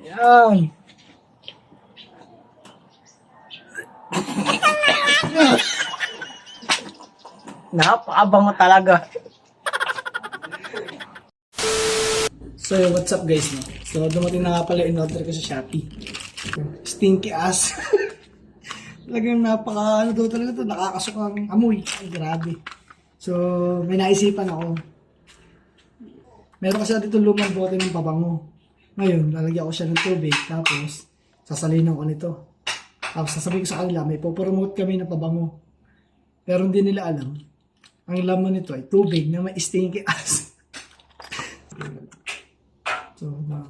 Yan. Napakabango talaga. So, what's up guys? No? So, dumating na nga pala in-order ko sa Shopee. Stinky ass. Talagang ano daw talaga to, nakakasukang amoy. Ay, grabe. So, may naisipan ako. Meron kasi dito lumang bote ng pabango. Ngayon, lalagyan ko siya ng tubig, tapos sasalinan ko nito. Tapos sasabihin ko sa kanila, may popromote kami ng pabango. Pero hindi nila alam, ang laman nito ay tubig na may stinky ass. So, na.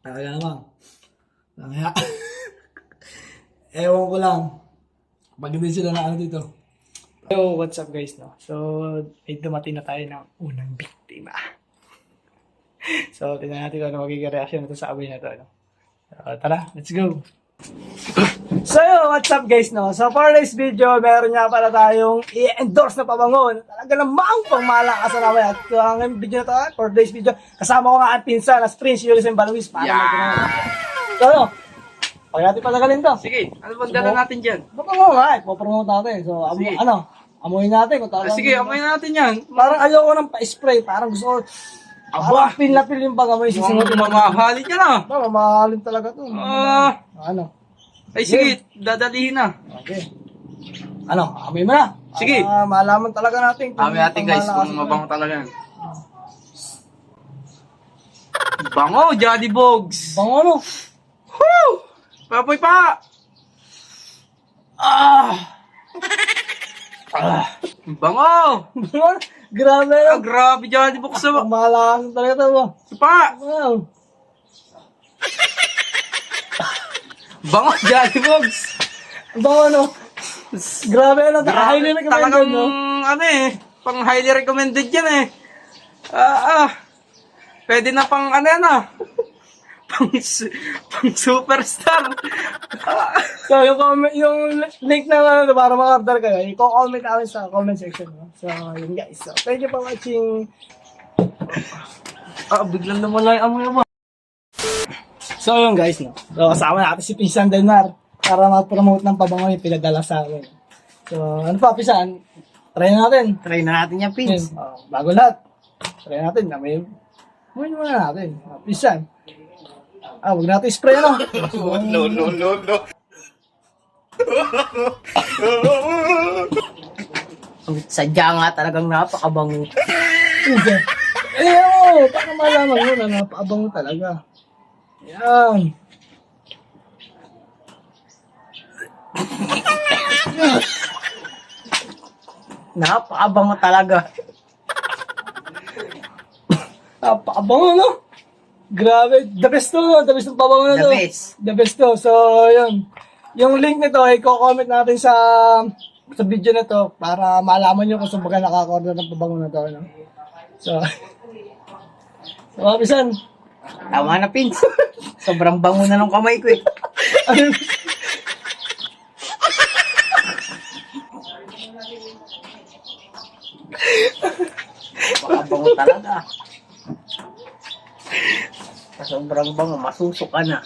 Talaga naman. Kaya, ewan ko lang. Pag hindi sila na ano dito. Yo, what's up guys, no? So, dumating na tayo ng unang biktima. So, tingnan natin kung ano magiging reaction nito sa amoy na to, no? So, tara, let's go! So, yo, what's up guys, no? So, for this video, meron nga pala tayong i-endorse na pabango. Talaga namang pangmalakas na naman. At ang video na to, for this video, kasama ko nga ang pinsan na Prince Yulisen Baluis. Para So, yo, pag natin patagalin to. Sige, ano bang dala natin dyan? Pabango nga, ipopromote natin. So, Sige. amoy natin. Kung talagang, Sige, amoy natin yan. Parang ayoko ng pa-spray. Parang gusto ko, Aba! pil na pil yung pag-amoy. Mukhang mamahalin ka na. Mamahalin talaga to. Ano? Ay sige, dadalihin na. Okay. Ano? Amoy mo na. Sige. Malaman talaga natin. Amoy natin guys, kung mabango talaga yan. Bango, Jolly Bogs! Bango ano? Woo! Papoy pa! Bango! Bango? Grabe Ah, ano? grabe Jolly Bogs sa... Malaman talaga to. Pa! Wow. Bango, Jolly Bogs! Bango ano? Grabe ano? Highly recommended, Talagang, no? ano eh, pang highly recommended yan eh. Pwede na pang ano yan ah. pang superstar. So, yung link na para ma-order kayo, i-comment namin sa comment section. No? So, yun guys. So, thank you for watching. Biglang nawala yung amoy mo. So, yun guys. No? So, kasama natin si Pinsan Delmar para ma-promote ng pabango yung pinadala sa amin. So, ano pa, Pinsan? Try na natin. Try na natin yan, Pins. Bago lahat. Try natin. Amoy muna natin. Pinsan. Huwag natin spray, ano? No. Sadya nga talagang napakabango. Para malaman mo na napakabango talaga. Yan. Napakabango talaga. Napakabango, no? Grabe. The best to, no? The best ng pabango na to. The best. The best to. So, yun. Yung link nito, i-comment natin sa video na to para malaman nyo kung saan baga nakaka-order ng pabango na to. No? So, Pisan. Tama na, Pins. Sobrang bango na ng kamay ko eh. Napakabango talaga. Sa sobrang bango, masusok ka na.